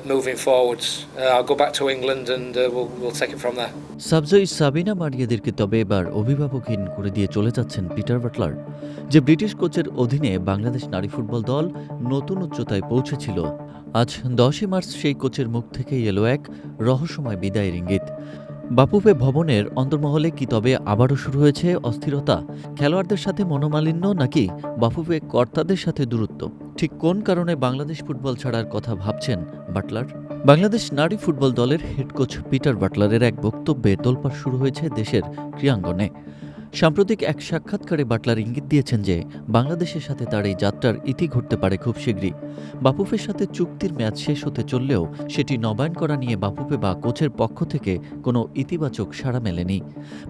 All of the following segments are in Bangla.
moving forwards. I'll go back to England and we'll take it from there. সাবজয়ী Sabina মারিয়াদেরকে তবে এবার অভিভাবকহীন করে দিয়ে চলে যাচ্ছেন পিটার বাটলার, যে ব্রিটিশ কোচের অধীনে বাংলাদেশ নারী ফুটবল দল নতুন উচ্চতায় পৌঁছেছিল। আজ 10 মার্চ সেই কোচের মুখ থেকেই এলো এক রহস্যময় বিদায়ের ইঙ্গিত। বাফুফে ভবনের অন্তর্মহলে কি তবে আবারও শুরু হয়েছে অস্থিরতা? খেলোয়াড়দের সাথে মনোমালিন্য, নাকি বাফুফে কর্তাদের সাথে দূরত্ব? ঠিক কোন কারণে বাংলাদেশ ফুটবল ছাড়ার কথা ভাবছেন বাটলার? বাংলাদেশ নারী ফুটবল দলের হেড কোচ পিটার বাটলারের এক বক্তব্যে তোলপাড় শুরু হয়েছে দেশের ক্রীড়াঙ্গনে। সাম্প্রতিক এক সাক্ষাৎকারে বাটলার ইঙ্গিত দিয়েছেন যে বাংলাদেশের সাথে তার এই যাত্রার ইতি ঘটতে পারে খুব শীঘ্রই। বাফুফের সাথে চুক্তির মেয়াদ শেষ হতে চললেও সেটি নবায়ন করা নিয়ে বাফুফে বা কোচের পক্ষ থেকে কোনো ইতিবাচক সাড়া মেলেনি।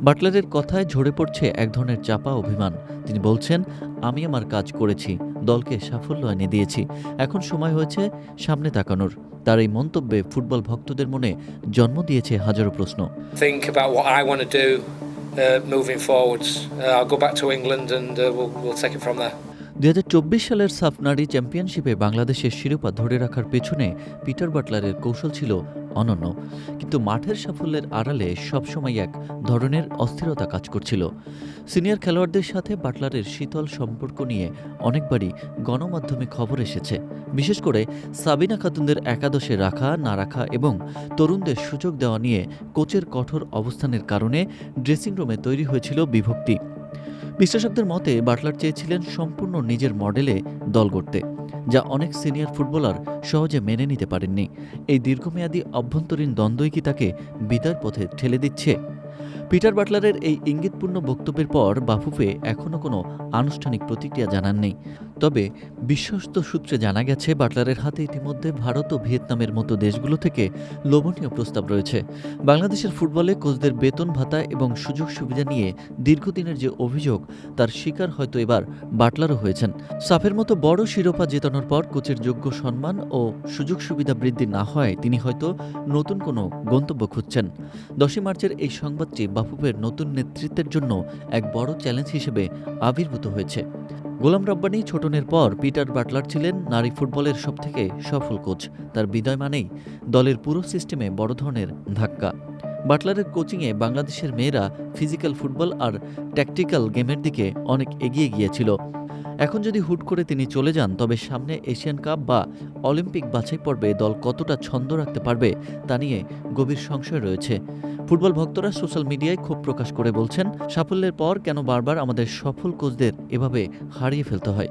বাটলারের কথায় ঝরে পড়ছে এক ধরনের চাপা অভিমান। তিনি বলছেন, আমি আমার কাজ করেছি, দলকে সাফল্য এনে দিয়েছি, এখন সময় হয়েছে সামনে তাকানোর। তার এই মন্তব্যে ফুটবল ভক্তদের মনে জন্ম দিয়েছে হাজারো প্রশ্ন। Think about what I want to do moving forwards. I'll go back to England and we'll take it from there. 2024 সালের সাফ নারী চ্যাম্পিয়নশিপে বাংলাদেশের শিরোপা ধরে রাখার পেছনে পিটার বাটলারের কৌশল ছিল অনন্য, কিন্তু মাঠের সাফল্যের আড়ালে সবসময় এক ধরনের অস্থিরতা কাজ করছিল। সিনিয়র খেলোয়াড়দের সাথে বাটলারের শীতল সম্পর্ক নিয়ে অনেকবারই গণমাধ্যমে খবর এসেছে, বিশেষ করে সাবিনা খাতুনদের একাদশে রাখা না রাখা এবং তরুণদের সুযোগ দেওয়া নিয়ে কোচের কঠোর অবস্থানের কারণে ড্রেসিং রুমে তৈরি হয়েছিল বিভক্তি। বিশ্লেষকদের মতে বাটলার চেয়েছিলেন সম্পূর্ণ নিজের মডেলে দল গড়তে, যা অনেক সিনিয়র ফুটবলার সহজে মেনে নিতে পারেননি। এই দীর্ঘমেয়াদী অভ্যন্তরীণ দ্বন্দ্বই কি তাকে বিদায়ের পথে ঠেলে দিচ্ছে? পিটার বাটলারের এই ইঙ্গিতপূর্ণ বক্তব্যের পর বাফুফে এখনও কোনো আনুষ্ঠানিক প্রতিক্রিয়া জানাননি। তবে বিশ্বস্ত সূত্রে জানা গেছে বাটলারের হাতে ইতিমধ্যে ভারত ও ভিয়েতনামের মতো দেশগুলো থেকে লোভনীয় প্রস্তাব রয়েছে। বাংলাদেশের ফুটবলে কোচদের বেতন ভাতা এবং সুযোগ সুবিধা নিয়ে দীর্ঘদিনের যে অভিযোগ, তার শিকার হয়তো এবার বাটলারও হয়েছেন। সাফের মতো বড় শিরোপা জেতানোর পর কোচের যোগ্য সম্মান ও সুযোগ সুবিধা বৃদ্ধি না হয় তিনি হয়তো নতুন কোনো গন্তব্য খুঁজছেন। 10 মার্চের এই সংবাদটি বাফুফের নতুন নেতৃত্বের জন্য এক বড় চ্যালেঞ্জ হিসেবে আবির্ভূত হয়েছে। গোলাম রব্বানী ছোটনের পর পিটার বাটলার ছিলেন নারী ফুটবলের সবথেকে সফল কোচ। তার বিদায় মানেই দলের পুরো সিস্টেমে বড় ধরনের ধাক্কা। বাটলারের কোচিংয়ে বাংলাদেশের মেয়েরা ফিজিক্যাল ফুটবল আর ট্যাকটিক্যাল গেমের দিকে অনেক এগিয়ে গিয়েছিল। এখন যদি হুট করে তিনি চলে যান, তবে সামনে এশিয়ান কাপ বা অলিম্পিক বাছাই পর্বে দল কতটা ছন্দ রাখতে পারবে তা নিয়ে গভীর সংশয় রয়েছে। ফুটবল ভক্তরা সোশ্যাল মিডিয়ায় ক্ষোভ প্রকাশ করে বলছেন, সাফল্যের পর কেন বারবার আমাদের সফল কোচদের এভাবে হারিয়ে ফেলতে হয়।